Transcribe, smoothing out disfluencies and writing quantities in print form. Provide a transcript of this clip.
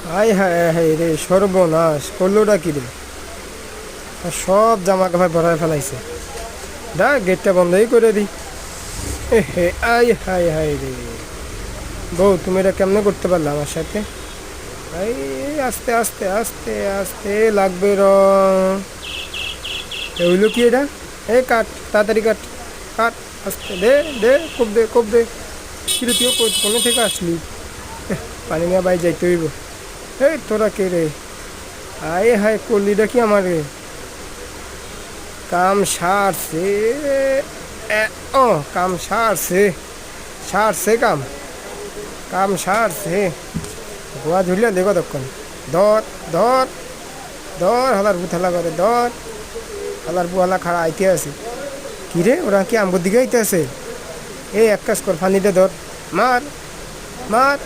High high high রে, সর্বনাশ করলোটা কি রে? আর সব জামা কাপড় ভরায় ফেলাইছে। দা গেটটা বন্ধই করে দিই। এ হে, আই হাই হাই রে। বউ, তুমি এটা কেমনে করতে পারলে আমার সাথে? এই, আস্তে আস্তে আস্তে আস্তে লাগবে রং। হইলো কি এটা? এই কাট, তাড়াতাড়ি কাট, কাট। আস্তে দে, দে, কোপ দে, কোপ দে। কিরে তুইও কোনো থেকে আসলি? পানি নিয়ে বাই যাইতে হইব। এই তোরা কে রে? আয় হায়, কলিটা কি আমার রে? কাম সারছে। এ, ও কাম সারছে, সারছে কাম, কাম সারছে। গোয়া ঝুলিয়া দেখো তখন। ধর, ধর, ধর হালার বুথালা করে ধর। হালার বুহালা খাড়া আইতে আছে। কিরে, ওরা কি আমগোর দিকে আইতে আছে? এই এক কাজ কর, ফানিতে ধর, মার, মার।